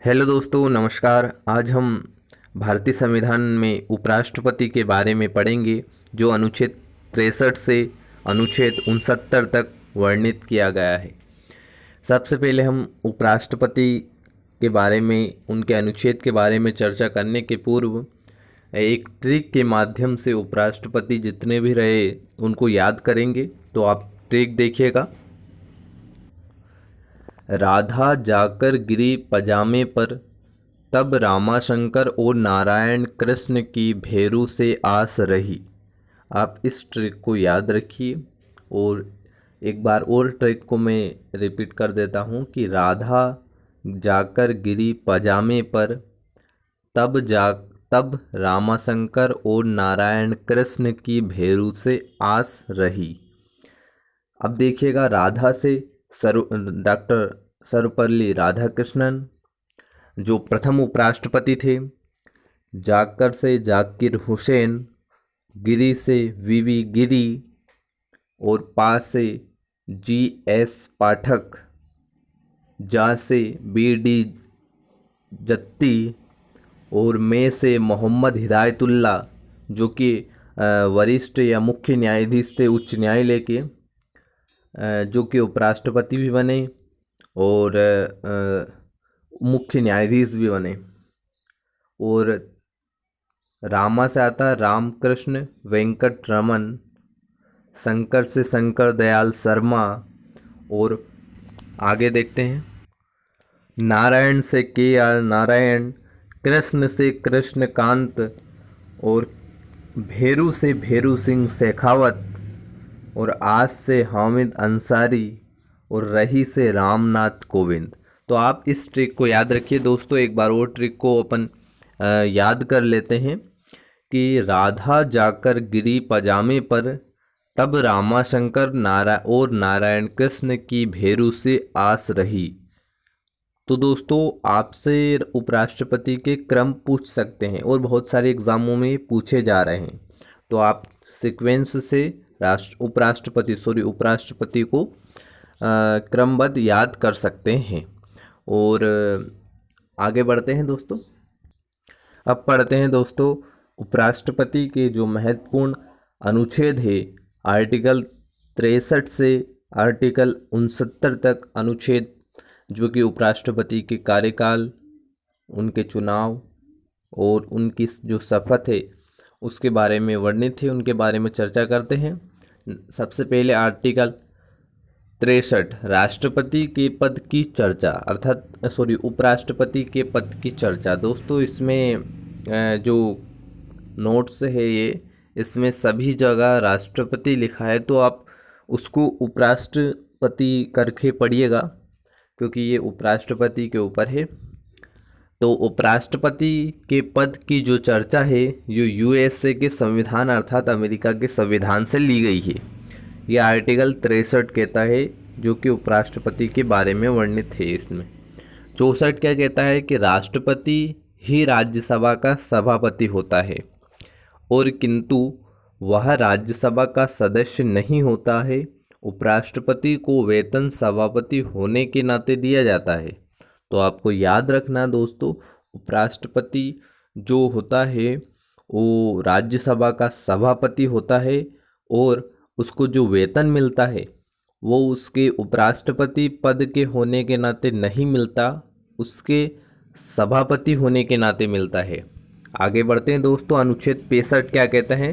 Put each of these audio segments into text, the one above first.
Hello दोस्तों, नमस्कार। आज हम भारतीय संविधान में उपराष्ट्रपति के बारे में पढ़ेंगे, जो अनुच्छेद 63 से अनुच्छेद 69 तक वर्णित किया गया है। सबसे पहले हम उपराष्ट्रपति के बारे में, उनके अनुच्छेद के बारे में चर्चा करने के पूर्व एक ट्रिक के माध्यम से उपराष्ट्रपति जितने भी रहे उनको याद करेंगे। तो आप ट्रिक देखिएगा। राधा जाकर गिरी पजामे पर, तब रामाशंकर और नारायण कृष्ण की भेरू से आस रही। आप इस ट्रिक को याद रखिए। और एक बार और ट्रिक को मैं रिपीट कर देता हूँ कि राधा जाकर गिरी पजामे पर, तब रामाशंकर और नारायण कृष्ण की भेरू से आस रही। अब देखिएगा, राधा से डॉक्टर सर्वपल्ली राधाकृष्णन जो प्रथम उपराष्ट्रपति थे, जाकर से जाकिर हुसैन, गिरी से वीवी गिरी और पा से जी.एस. पाठक, जा से बी.डी. जत्ती और में से मोहम्मद हिदायतुल्ला जो कि वरिष्ठ या मुख्य न्यायाधीश थे उच्च न्यायालय के, जो कि उपराष्ट्रपति भी बने और मुख्य न्यायाधीश भी बने। और रामा से आता रामकृष्ण वेंकट रमन, शंकर से शंकर दयाल शर्मा, और आगे देखते हैं, नारायण से के.आर. नारायण, कृष्ण से कृष्णकांत और भेरू से भेरू सिंह शेखावत और आस से हामिद अंसारी और रही से रामनाथ कोविंद। तो आप इस ट्रिक को याद रखिए दोस्तों। एक बार और ट्रिक को अपन याद कर लेते हैं कि राधा जाकर गिरी पजामे पर, तब रामाशंकर और नारायण कृष्ण की भेरू से आस रही। तो दोस्तों, आपसे उपराष्ट्रपति के क्रम पूछ सकते हैं और बहुत सारे एग्जामों में पूछे जा रहे हैं। तो आप सीक्वेंस से उपराष्ट्रपति को क्रमबद्ध याद कर सकते हैं। और आगे बढ़ते हैं दोस्तों। अब पढ़ते हैं दोस्तों उपराष्ट्रपति के जो महत्वपूर्ण अनुच्छेद है, आर्टिकल 63 से आर्टिकल 69 तक अनुच्छेद, जो कि उपराष्ट्रपति के कार्यकाल, उनके चुनाव और उनकी जो शपथ है उसके बारे में वर्णित है, उनके बारे में चर्चा करते हैं। सबसे पहले आर्टिकल 63, राष्ट्रपति के पद की चर्चा, उपराष्ट्रपति के पद की चर्चा। दोस्तों, इसमें जो नोट्स है इसमें सभी जगह राष्ट्रपति लिखा है, तो आप उसको उपराष्ट्रपति करके पढ़िएगा क्योंकि ये उपराष्ट्रपति के ऊपर है। तो उपराष्ट्रपति के पद की जो चर्चा है ये यूएसए के संविधान अर्थात अमेरिका के संविधान से ली गई है। ये आर्टिकल 63 कहता है, जो कि उपराष्ट्रपति के बारे में वर्णित है। इसमें 64 क्या कहता है कि राष्ट्रपति ही राज्यसभा का सभापति होता है, और किंतु वह राज्यसभा का सदस्य नहीं होता है। उपराष्ट्रपति को वेतन सभापति होने के नाते दिया जाता है। तो आपको याद रखना दोस्तों, उपराष्ट्रपति जो होता है वो राज्यसभा का सभापति होता है, और उसको जो वेतन मिलता है वो उसके उपराष्ट्रपति पद के होने के नाते नहीं मिलता, उसके सभापति होने के नाते मिलता है। आगे बढ़ते हैं दोस्तों। अनुच्छेद 65 क्या कहते हैं?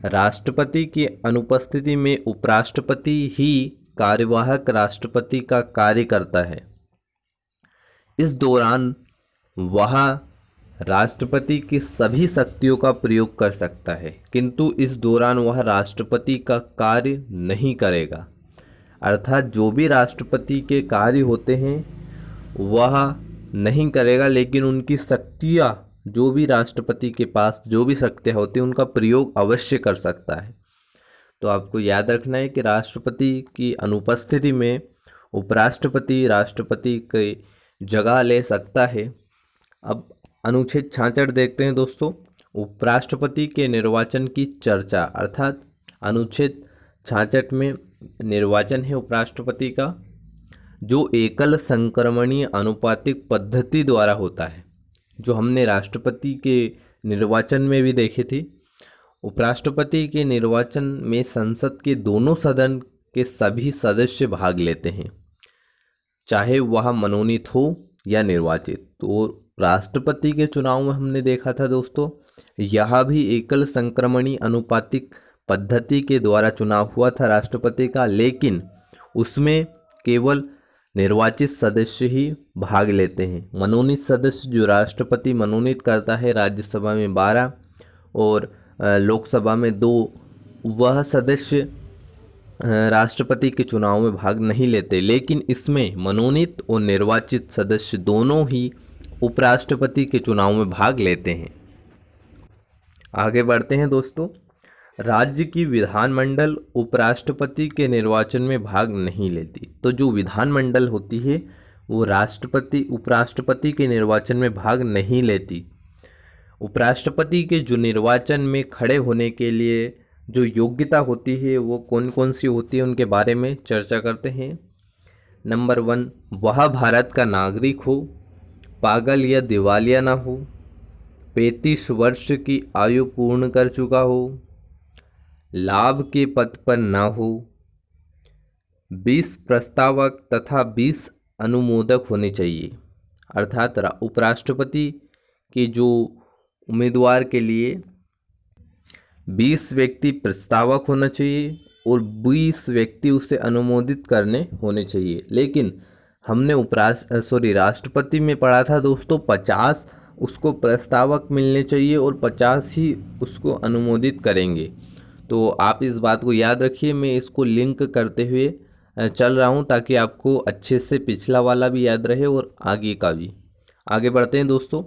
राष्ट्रपति की अनुपस्थिति में उपराष्ट्रपति ही कार्यवाहक राष्ट्रपति का कार्य करता है। इस दौरान वह राष्ट्रपति की सभी शक्तियों का प्रयोग कर सकता है, किंतु इस दौरान वह राष्ट्रपति का कार्य नहीं करेगा। अर्थात जो भी राष्ट्रपति के कार्य होते हैं वह नहीं करेगा, लेकिन उनकी शक्तियाँ, जो भी राष्ट्रपति के पास जो भी शक्तियाँ होती हैं उनका प्रयोग अवश्य कर सकता है। तो आपको याद रखना है कि राष्ट्रपति की अनुपस्थिति में उपराष्ट्रपति राष्ट्रपति की जगह ले सकता है। अब अनुच्छेद 66 देखते हैं दोस्तों। उपराष्ट्रपति के निर्वाचन की चर्चा, अर्थात अनुच्छेद 66 में निर्वाचन है उपराष्ट्रपति का, जो एकल संक्रमणीय अनुपातिक पद्धति द्वारा होता है, जो हमने राष्ट्रपति के निर्वाचन में भी देखी थी। उपराष्ट्रपति के निर्वाचन में संसद के दोनों सदन के सभी सदस्य भाग लेते हैं, चाहे वह मनोनीत हो या निर्वाचित। तो राष्ट्रपति के चुनाव में हमने देखा था दोस्तों, यह भी एकल संक्रमणीय अनुपातिक पद्धति के द्वारा चुनाव हुआ था राष्ट्रपति का, लेकिन उसमें केवल निर्वाचित सदस्य ही भाग लेते हैं। मनोनीत सदस्य जो राष्ट्रपति मनोनीत करता है, राज्यसभा में 12 और लोकसभा में 2, वह सदस्य राष्ट्रपति के चुनाव में भाग नहीं लेते। लेकिन इसमें मनोनीत और निर्वाचित सदस्य दोनों ही उपराष्ट्रपति के चुनाव में भाग लेते हैं। आगे बढ़ते हैं दोस्तों। राज्य की विधानमंडल उपराष्ट्रपति के निर्वाचन में भाग नहीं लेती। तो जो विधानमंडल होती है वो राष्ट्रपति उपराष्ट्रपति के निर्वाचन में भाग नहीं लेती। उपराष्ट्रपति के जो निर्वाचन में खड़े होने के लिए जो योग्यता होती है वो कौन कौन सी होती है, उनके बारे में चर्चा करते हैं। नंबर 1, वह भारत का नागरिक हो, पागल या दिवालिया ना हो, 35 वर्ष की आयु पूर्ण कर चुका हो, लाभ के पद पर ना हो, 20 प्रस्तावक तथा 20 अनुमोदक होने चाहिए। अर्थात उपराष्ट्रपति के जो उम्मीदवार के लिए 20 व्यक्ति प्रस्तावक होना चाहिए और 20 व्यक्ति उसे अनुमोदित करने होने चाहिए। लेकिन हमने राष्ट्रपति में पढ़ा था दोस्तों, 50 उसको प्रस्तावक मिलने चाहिए और 50 ही उसको अनुमोदित करेंगे। तो आप इस बात को याद रखिए, मैं इसको लिंक करते हुए चल रहा हूँ ताकि आपको अच्छे से पिछला वाला भी याद रहे और आगे का भी। आगे बढ़ते हैं दोस्तों।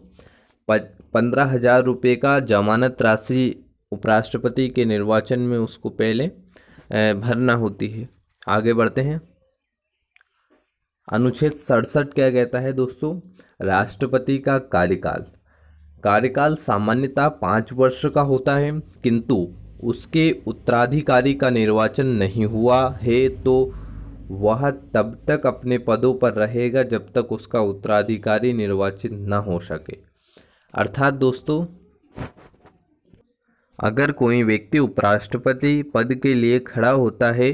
15,000 रुपये का जमानत राशि उपराष्ट्रपति के निर्वाचन में उसको पहले भरना होती है। आगे बढ़ते हैं। अनुच्छेद 67 क्या कहता है दोस्तों? राष्ट्रपति का कार्यकाल सामान्यतः 5 वर्ष का होता है, किंतु उसके उत्तराधिकारी का निर्वाचन नहीं हुआ है तो वह तब तक अपने पदों पर रहेगा जब तक उसका उत्तराधिकारी निर्वाचित न हो सके। अर्थात दोस्तों, अगर कोई व्यक्ति उपराष्ट्रपति पद के लिए खड़ा होता है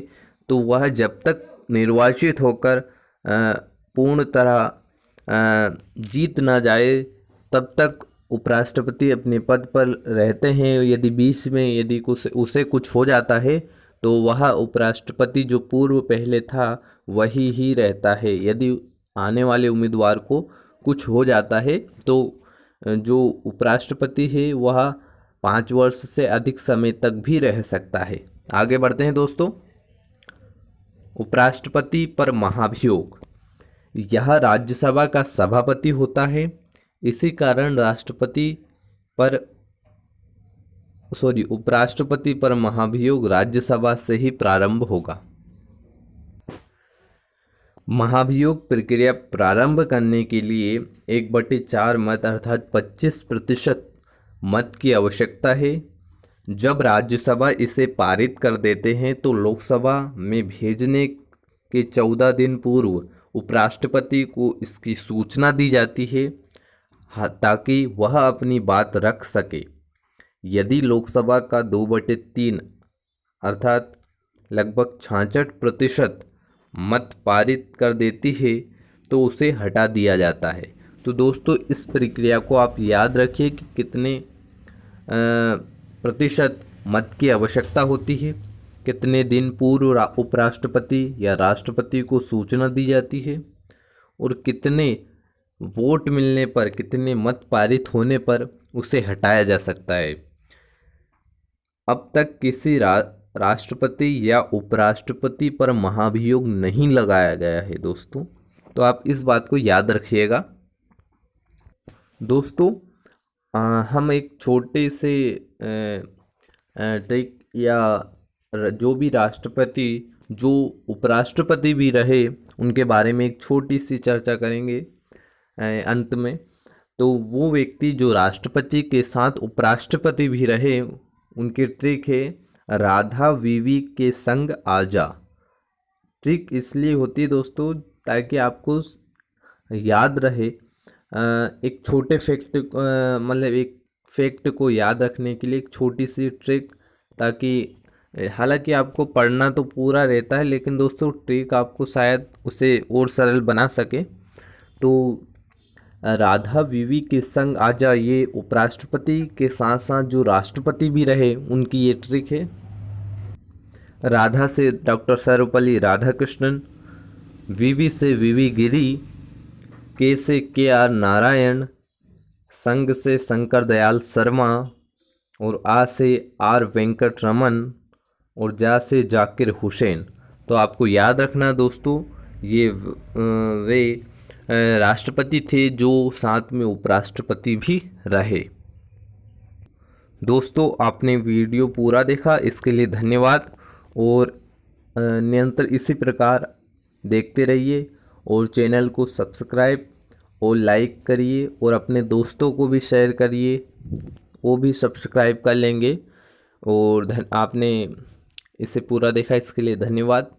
तो वह जब तक निर्वाचित होकर पूर्ण तरह जीत ना जाए तब तक उपराष्ट्रपति अपने पद पर रहते हैं। यदि बीच में यदि उसे कुछ हो जाता है तो वह उपराष्ट्रपति जो पूर्व पहले था वही ही रहता है। यदि आने वाले उम्मीदवार को कुछ हो जाता है तो जो उपराष्ट्रपति है वह 5 वर्ष से अधिक समय तक भी रह सकता है। आगे बढ़ते हैं दोस्तों। उपराष्ट्रपति पर महाभियोग, यह राज्यसभा का सभापति होता है। इसी कारण उपराष्ट्रपति पर महाभियोग राज्यसभा से ही प्रारंभ होगा। महाभियोग प्रक्रिया प्रारंभ करने के लिए 1/4 मत अर्थात 25% मत की आवश्यकता है। जब राज्यसभा इसे पारित कर देते हैं तो लोकसभा में भेजने के 14 दिन पूर्व उपराष्ट्रपति को इसकी सूचना दी जाती है ताकि वह अपनी बात रख सके। यदि लोकसभा का 2/3 अर्थात लगभग 66% मत पारित कर देती है तो उसे हटा दिया जाता है। तो दोस्तों, इस प्रक्रिया को आप याद रखिए कि कितने प्रतिशत मत की आवश्यकता होती है, कितने दिन पूर्व उपराष्ट्रपति या राष्ट्रपति को सूचना दी जाती है और कितने वोट मिलने पर, कितने मत पारित होने पर उसे हटाया जा सकता है। अब तक किसी राष्ट्रपति या उपराष्ट्रपति पर महाभियोग नहीं लगाया गया है दोस्तों, तो आप इस बात को याद रखिएगा। दोस्तों, हम एक छोटे से ट्रिक या जो भी राष्ट्रपति जो उपराष्ट्रपति भी रहे उनके बारे में एक छोटी सी चर्चा करेंगे अंत में। तो वो व्यक्ति जो राष्ट्रपति के साथ उपराष्ट्रपति भी रहे, उनकी ट्रिक है राधा वीवी के संग आजा। ट्रिक इसलिए होती है दोस्तों, ताकि आपको याद रहे। एक छोटे फैक्ट मतलब एक फैक्ट को याद रखने के लिए एक छोटी सी ट्रिक, ताकि हालांकि आपको पढ़ना तो पूरा रहता है, लेकिन दोस्तों ट्रिक आपको शायद उसे और सरल बना सके। तो राधा वीवी के संग आजा, ये उपराष्ट्रपति के साथ साथ जो राष्ट्रपति भी रहे उनकी ये ट्रिक है। राधा से डॉक्टर सर्वपल्ली राधाकृष्णन, वीवी से वीवी गिरी, के से के आर नारायण, संग से शंकर दयाल शर्मा, और आ से आर वेंकट रमन, और जा से जाकिर हुसैन। तो आपको याद रखना दोस्तों, ये वे राष्ट्रपति थे जो साथ में उपराष्ट्रपति भी रहे। दोस्तों आपने वीडियो पूरा देखा, इसके लिए धन्यवाद। और निरंतर इसी प्रकार देखते रहिए, और चैनल को सब्सक्राइब और लाइक करिए, और अपने दोस्तों को भी शेयर करिए, वो भी सब्सक्राइब कर लेंगे। और आपने इसे पूरा देखा, इसके लिए धन्यवाद।